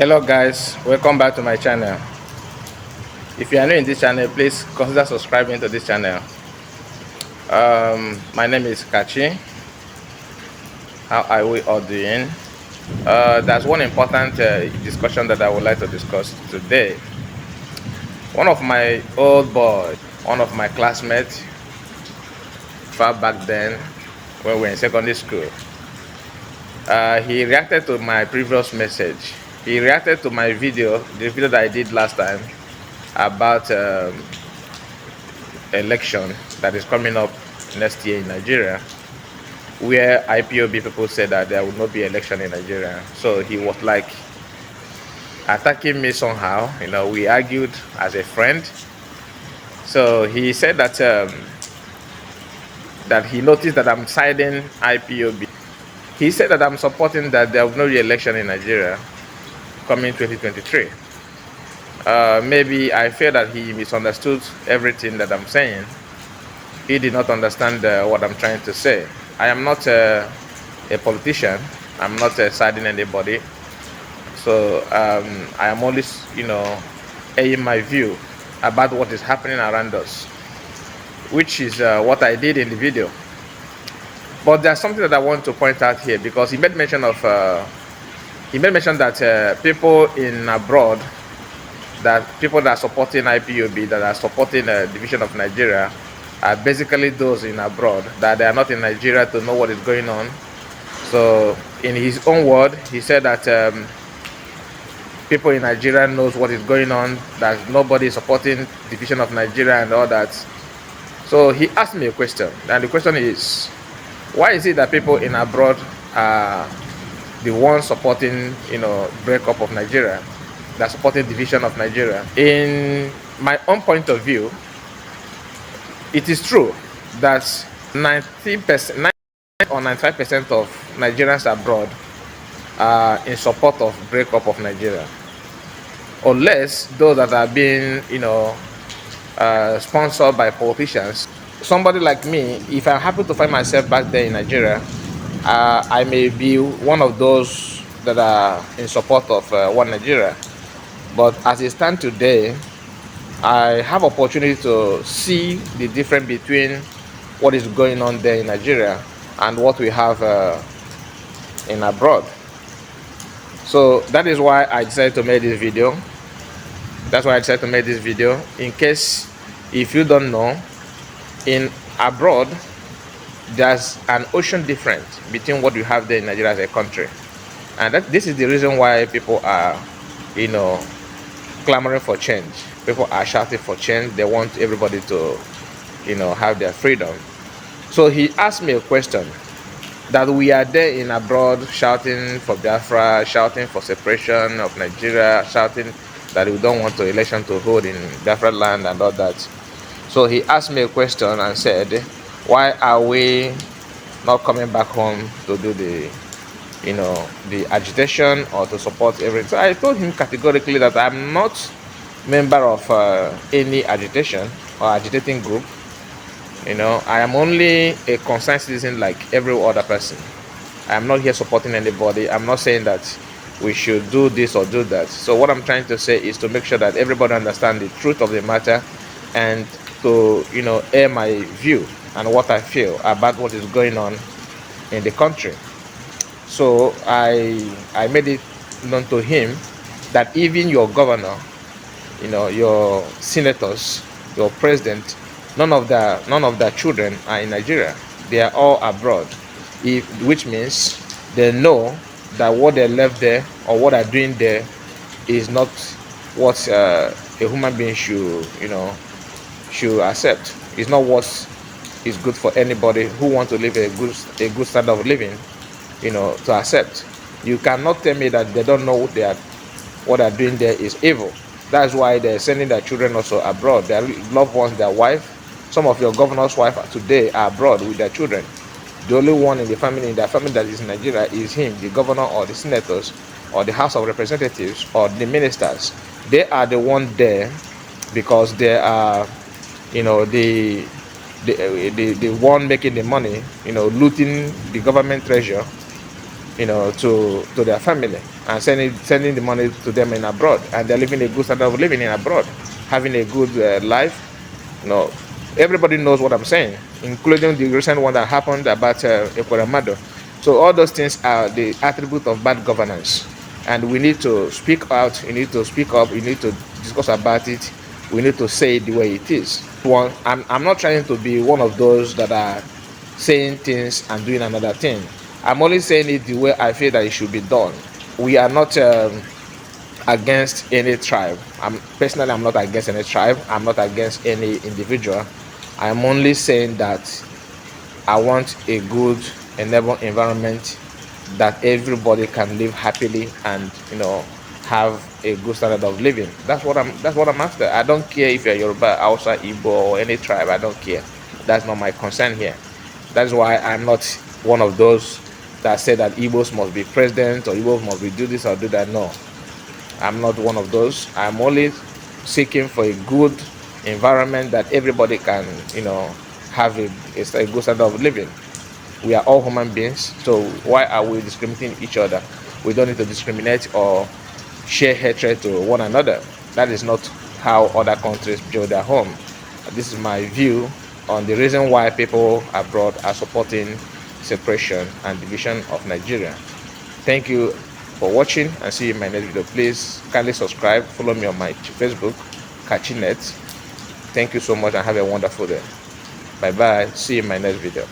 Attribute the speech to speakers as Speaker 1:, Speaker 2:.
Speaker 1: Hello guys, welcome back to my channel. If you are new in this channel, please consider subscribing to this channel. My name is Kachi. How are we all doing? There's one important discussion that I would like to discuss today. One of my old boys, one of my classmates far back then when we were in secondary school, he reacted to my previous message. He reacted to my video, the video that I did last time about election that is coming up next year in Nigeria, where IPOB people said that there will not be election in Nigeria. So he was like attacking me somehow. We argued as a friend. So he said that that he noticed that I'm siding IPOB. He said that I'm supporting that there will not be election in Nigeria coming 2023. Maybe I feel that he misunderstood everything that I'm saying. He did not understand what I'm trying to say. I am not a politician. I'm not siding anybody. So I am only, airing my view about what is happening around us, which is what I did in the video. But there's something that I want to point out here, because he made mention of that people in abroad, that people that are supporting IPOB, that are supporting the division of Nigeria, are basically those in abroad, that they are not in Nigeria to know what is going on. So in his own word, he said that people in Nigeria knows what is going on, that nobody is supporting division of Nigeria and all that. So he asked me a question, and the question is, why is it that people in abroad are the ones supporting, breakup of Nigeria, that supporting division of Nigeria? In my own point of view, it is true that 90% or 95% of Nigerians abroad are in support of breakup of Nigeria, unless those that are being, sponsored by politicians. Somebody like me, if I happen to find myself back there in Nigeria, I may be one of those that are in support of one Nigeria. But as it stands today, I have opportunity to see the difference between what is going on there in Nigeria and what we have in abroad. So that is why I decided to make this video. In case if you don't know, in abroad there's an ocean difference between what we have there in Nigeria as a country, and this is the reason why people are, clamoring for change. People are shouting for change. They want everybody to, have their freedom. So he asked me a question, that we are there in abroad shouting for Biafra, shouting for separation of Nigeria, shouting that we don't want the election to hold in Biafra land and all that. So he asked me a question and said, why are we not coming back home to do the agitation or to support everything? So I told him categorically that I'm not member of any agitation or agitating group. I am only a concerned citizen like every other person. I am not here supporting anybody. I'm not saying that we should do this or do that. So what I'm trying to say is to make sure that everybody understands the truth of the matter, and to air my view and what I feel about what is going on in the country. So I made it known to him that even your governor, your senators, your president, none of their children are in Nigeria. They are all abroad, which means they know that what they left there or what they're doing there is not what a human being should accept. It's not what is good for anybody who wants to live a good standard of living, to accept. You cannot tell me that they don't know what they're doing there is evil. That's why they're sending their children also abroad. Their loved ones, their wife. Some of your governor's wife today are abroad with their children. The only one in their family that is in Nigeria is him, the governor or the senators or the House of Representatives or the ministers. They are the one there because they are, the one making the money, looting the government treasure, to their family, and sending the money to them in abroad, and they're living a good standard of living in abroad, having a good life. No, everybody knows what I'm saying, including the recent one that happened about Ekweramado. So all those things are the attribute of bad governance, and we need to speak out. You need to speak up. You need to discuss about it. We need to say it the way it is. One, I'm not trying to be one of those that are saying things and doing another thing. I'm only saying it the way I feel that it should be done. We are not against any tribe. I'm not against any tribe. I'm not against any individual. I'm only saying that I want a good environment that everybody can live happily and have a good standard of living. That's what I'm after. I don't care if you're Yoruba, Hausa, Igbo, or any tribe. I don't care. That's not my concern here. That's why I'm not one of those that say that Igbos must be president or Igbos must be do this or do that. No, I'm not one of those. I'm only seeking for a good environment that everybody can, have a good standard of living. We are all human beings, so why are we discriminating each other? We don't need to discriminate or share hatred to one another. That is not how other countries build their home. This is my view on the reason why people abroad are supporting separation and division of Nigeria. Thank you for watching, and see you in my next video. Please kindly subscribe, follow me on my Facebook, Kachinet. Thank you so much and have a wonderful day. Bye bye. See you in my next video.